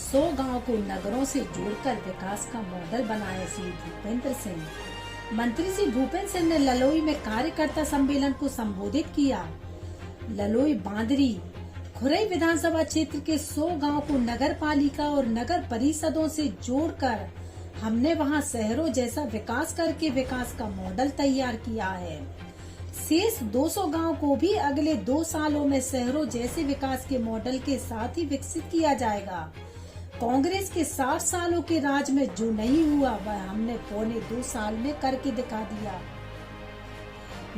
100 गांव को नगरों से जोड़कर विकास का मॉडल बनाया श्री भूपेंद्र सिंह। मंत्री श्री भूपेंद्र सिंह ने ललोई में कार्यकर्ता सम्मेलन को संबोधित किया। ललोई बांदरी खुरई विधानसभा क्षेत्र के 100 गांव को नगर पालिका और नगर परिषदों से जोड़कर हमने वहां शहरों जैसा विकास करके विकास का मॉडल तैयार किया है। शेष 200 गांव को भी अगले 2 सालों में शहरों जैसे विकास के मॉडल के साथ ही विकसित किया जाएगा। कांग्रेस के 60 सालों के राज में जो नहीं हुआ वह हमने पौने 2 साल में करके दिखा दिया।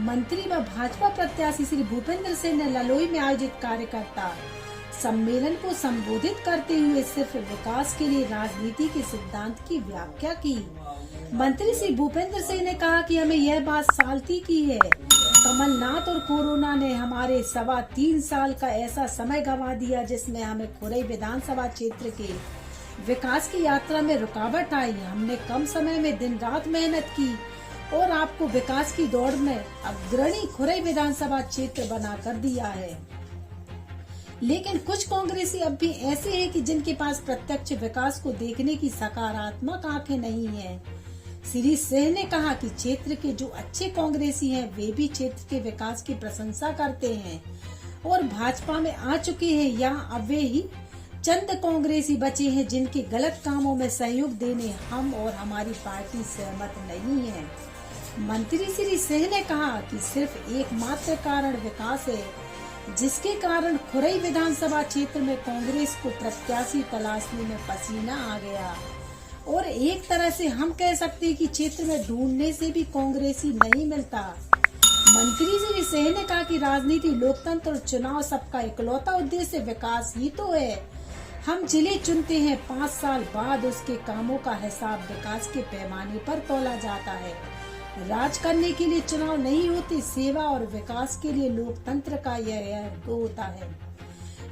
मंत्री व भाजपा प्रत्याशी श्री भूपेंद्र सिंह ने ललोई में आयोजित कार्यकर्ता सम्मेलन को संबोधित करते हुए सिर्फ विकास के लिए राजनीति के सिद्धांत की व्याख्या की। मंत्री श्री भूपेंद्र सिंह ने कहा कि हमें यह बात सालती की है, कमलनाथ और कोरोना ने हमारे 3.25 साल का ऐसा समय गंवा दिया जिसमें हमें खुरई विधानसभा क्षेत्र के विकास की यात्रा में रुकावट आई। हमने कम समय में दिन रात मेहनत की और आपको विकास की दौड़ में अग्रणी खुरई विधानसभा क्षेत्र बनाकर दिया है। लेकिन कुछ कांग्रेसी अब भी ऐसे हैं कि जिनके पास प्रत्यक्ष विकास को देखने की सकारात्मक आंखें नहीं है। श्री सिंह ने कहा कि क्षेत्र के जो अच्छे कांग्रेसी हैं वे भी क्षेत्र के विकास की प्रशंसा करते हैं और भाजपा में आ चुके हैं। यहाँ अब वे ही चंद कांग्रेसी बचे हैं जिनके गलत कामों में सहयोग देने हम और हमारी पार्टी सहमत नहीं है। मंत्री श्री सिंह ने कहा कि सिर्फ एकमात्र कारण विकास है जिसके कारण खुरई विधानसभा क्षेत्र में कांग्रेस को प्रत्याशी तलाशने में पसीना आ गया और एक तरह से हम कह सकते हैं कि क्षेत्र में ढूंढने से भी कांग्रेसी नहीं मिलता। मंत्री श्री सिंह ने कहा कि राजनीति, लोकतंत्र और चुनाव सबका इकलौता उद्देश्य विकास ही तो है। हम जिले चुनते हैं, 5 साल बाद उसके कामों का हिसाब विकास के पैमाने पर तौला जाता है। राज करने के लिए चुनाव नहीं होते, सेवा और विकास के लिए लोकतंत्र का यह होता है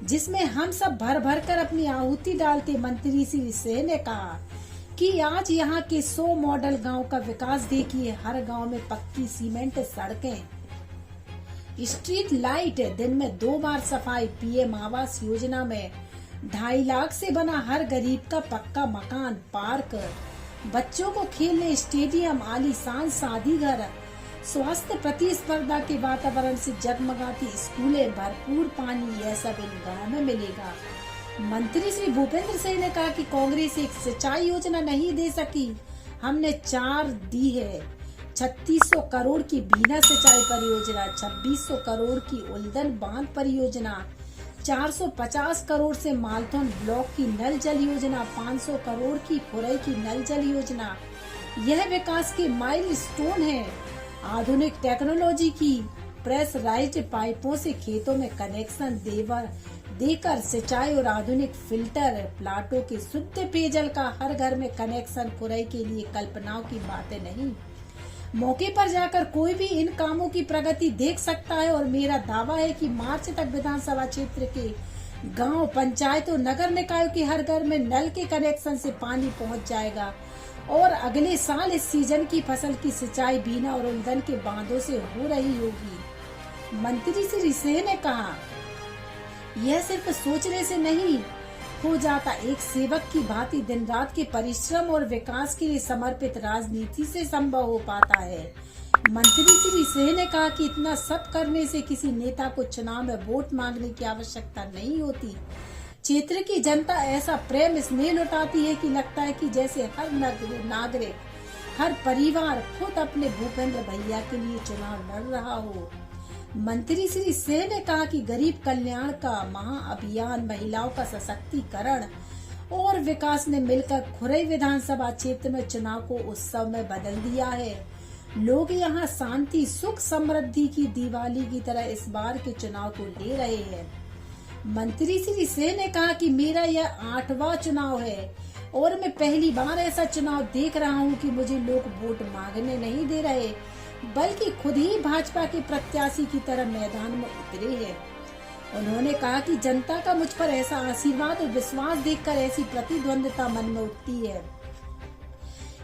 जिसमें हम सब भर भर कर अपनी आहुति डालते। मंत्री श्री सिंह ने कहा कि आज यहाँ के 100 मॉडल गांव का विकास देखिए। हर गांव में पक्की सीमेंट सड़कें, स्ट्रीट लाइट, दिन में 2 बार सफाई, पीएम आवास योजना में 2.5 लाख से बना हर गरीब का पक्का मकान, पार्क, बच्चों को खेलने स्टेडियम, आलीशान शादी घर, स्वास्थ्य प्रतिस्पर्धा के वातावरण से जगमगाती स्कूलें, भरपूर पानी, यह सब इन गाँव में मिलेगा। मंत्री श्री भूपेंद्र सिंह ने कहा कि कांग्रेस एक सिंचाई योजना नहीं दे सकी, हमने 4 दी है। 3600 करोड़ की बीना सिंचाई परियोजना, 2600 करोड़ की उल्दन बांध परियोजना, 450 करोड़ से मालथौन ब्लॉक की नल जल योजना, 500 करोड़ की खुरई की नल जल योजना। यह विकास के माइलस्टोन है। आधुनिक टेक्नोलॉजी की प्रेशराइज्ड पाइपों से खेतों में कनेक्शन देकर सिंचाई और आधुनिक फिल्टर प्लांटों के शुद्ध पेयजल का हर घर में कनेक्शन खुरई के लिए कल्पनाओं की बातें नहीं। मौके पर जाकर कोई भी इन कामों की प्रगति देख सकता है और मेरा दावा है कि मार्च तक विधानसभा क्षेत्र के गांव, पंचायत और नगर निकायों के हर घर में नल के कनेक्शन से पानी पहुंच जाएगा और अगले साल इस सीजन की फसल की सिंचाई बीना और उल्दन के बांधों से हो रही होगी। मंत्री श्री सिंह ने कहा, यह सिर्फ सोचने से नहीं हो जाता, एक सेवक की भांति दिन रात के परिश्रम और विकास के लिए समर्पित राजनीति से संभव हो पाता है। मंत्री श्री सिंह ने कहा कि इतना सब करने से किसी नेता को चुनाव में वोट मांगने की आवश्यकता नहीं होती। क्षेत्र की जनता ऐसा प्रेम स्नेह लुटाती है कि लगता है कि जैसे हर नागरिक, हर परिवार खुद अपने भूपेंद्र भैया के लिए चुनाव लड़ रहा हो। मंत्री श्री सिंह ने कहा कि गरीब कल्याण का महाअभियान, महिलाओं का सशक्तिकरण और विकास ने मिलकर खुरई विधानसभा क्षेत्र में चुनाव को उत्सव में बदल दिया है। लोग यहाँ शांति, सुख, समृद्धि की दिवाली की तरह इस बार के चुनाव को ले रहे हैं। मंत्री श्री सिंह ने कहा कि मेरा यह 8वां चुनाव है और मैं पहली बार ऐसा चुनाव देख रहा हूँ कि मुझे लोग वोट मांगने नहीं दे रहे बल्कि खुद ही भाजपा के प्रत्याशी की तरह मैदान में उतरे हैं। उन्होंने कहा कि जनता का मुझ पर ऐसा आशीर्वाद और विश्वास देखकर ऐसी प्रतिद्वंद्विता मन में उठती है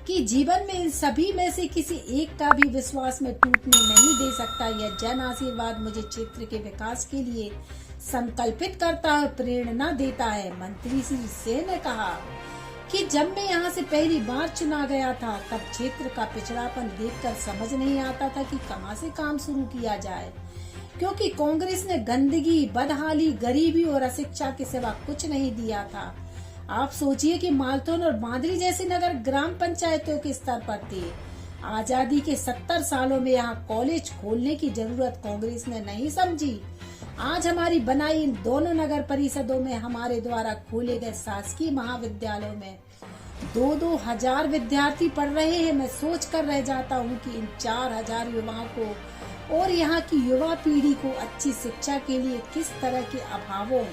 कि जीवन में इन सभी में से किसी एक का भी विश्वास में टूटने नहीं दे सकता। यह जन आशीर्वाद मुझे क्षेत्र के विकास के लिए संकल्पित करता है, प्रेरणा देता है। मंत्री श्री सिंह ने कहा कि जब मैं यहाँ से पहली बार चुना गया था तब क्षेत्र का पिछड़ापन देखकर समझ नहीं आता था कि कहाँ से काम शुरू किया जाए, क्योंकि कांग्रेस ने गंदगी, बदहाली, गरीबी और अशिक्षा के सिवा कुछ नहीं दिया था। आप सोचिए कि मालथौन और बांदरी जैसे नगर ग्राम पंचायतों के स्तर पर थे। आजादी के 70 सालों में यहाँ कॉलेज खोलने की जरूरत कांग्रेस ने नहीं समझी। आज हमारी बनाई इन दोनों नगर परिषदों में हमारे द्वारा खोले गए शासकीय महाविद्यालयों में 2-2 हजार विद्यार्थी पढ़ रहे हैं। मैं सोच कर रह जाता हूँ कि इन 4000 युवाओं को और यहाँ की युवा पीढ़ी को अच्छी शिक्षा के लिए किस तरह के अभावों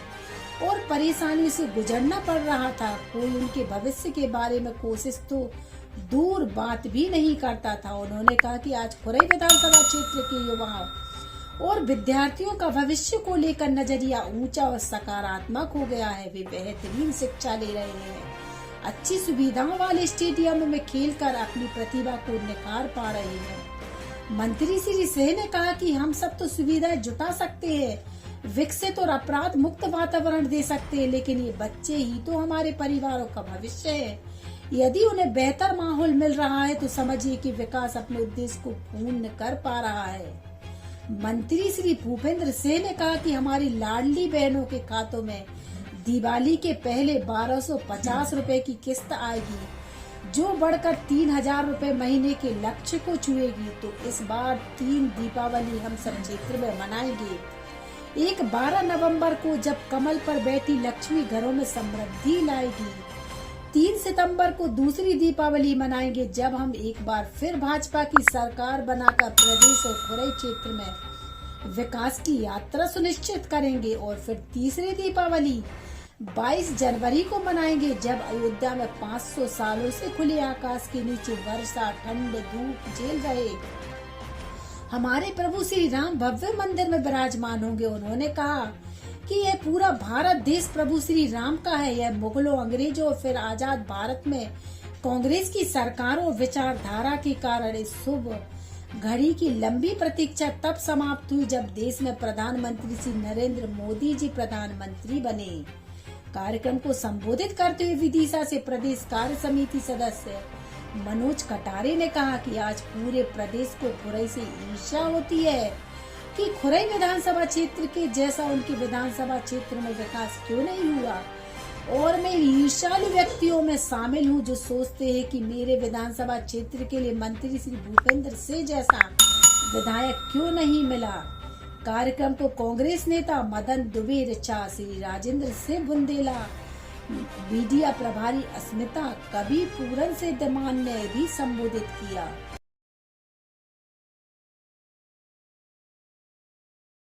और परेशानी से गुजरना पड़ रहा था। कोई उनके भविष्य के बारे में कोशिश तो दूर बात भी नहीं करता था। उन्होंने कहा कि आज खुरई विधानसभा क्षेत्र के युवाओं और विद्यार्थियों का भविष्य को लेकर नजरिया ऊंचा और सकारात्मक हो गया है। वे बेहतरीन शिक्षा ले रहे हैं, अच्छी सुविधाओं वाले स्टेडियम में खेलकर अपनी प्रतिभा को निखार पा रहे हैं। मंत्री श्री सिंह ने कहा कि हम सब तो सुविधाएं जुटा सकते हैं, विकसित और अपराध मुक्त वातावरण दे सकते हैं, लेकिन ये बच्चे ही तो हमारे परिवारों का भविष्य है। यदि उन्हें बेहतर माहौल मिल रहा है तो समझिए कि विकास अपने उद्देश्य को पूर्ण कर पा रहा है। मंत्री श्री भूपेंद्र सिंह ने कहा कि हमारी लाडली बहनों के खातों में दिवाली के पहले 1250 रुपए की किस्त आएगी, जो बढ़कर 3000 रुपए महीने के लक्ष्य को छुएगी। तो इस बार 3 दीपावली हम सब क्षेत्र में मनाएंगे। एक 12 नवंबर को जब कमल पर बैठी लक्ष्मी घरों में समृद्धि लाएगी। 3 सितंबर को दूसरी दीपावली मनाएंगे, जब हम एक बार फिर भाजपा की सरकार बनाकर प्रदेश और खुरई क्षेत्र में विकास की यात्रा सुनिश्चित करेंगे। और फिर तीसरी दीपावली 22 जनवरी को मनाएंगे, जब अयोध्या में 500 सालों से खुले आकाश के नीचे वर्षा, ठंड, धूप झेल रहे हमारे प्रभु श्री राम भव्य मंदिर में विराजमान होंगे। उन्होंने कहा कि यह पूरा भारत देश प्रभु श्री राम का है। यह मुगलों, अंग्रेजों और फिर आजाद भारत में कांग्रेस की सरकारों और विचारधारा के कारण इस शुभ घड़ी की लंबी प्रतीक्षा तब समाप्त हुई जब देश में प्रधानमंत्री श्री नरेंद्र मोदी जी प्रधानमंत्री बने। कार्यक्रम को संबोधित करते हुए विदिशा से प्रदेश कार्य समिति सदस्य मनोज कटारे ने कहा कि आज पूरे प्रदेश को खुरई से ईर्ष्या होती है कि खुरई विधानसभा क्षेत्र के जैसा उनके विधानसभा क्षेत्र में विकास क्यों नहीं हुआ। और मैं ईर्ष्यालु व्यक्तियों में शामिल हूं जो सोचते हैं कि मेरे विधानसभा क्षेत्र के लिए मंत्री श्री भूपेंद्र सिंह जैसा विधायक क्यों नहीं मिला। कार्यक्रम को कांग्रेस नेता मदन दुबे, ऋचा श्री राजेंद्र सिंह बुंदेला, मीडिया प्रभारी अस्मिता कवि पूरन से दमान ने भी संबोधित किया।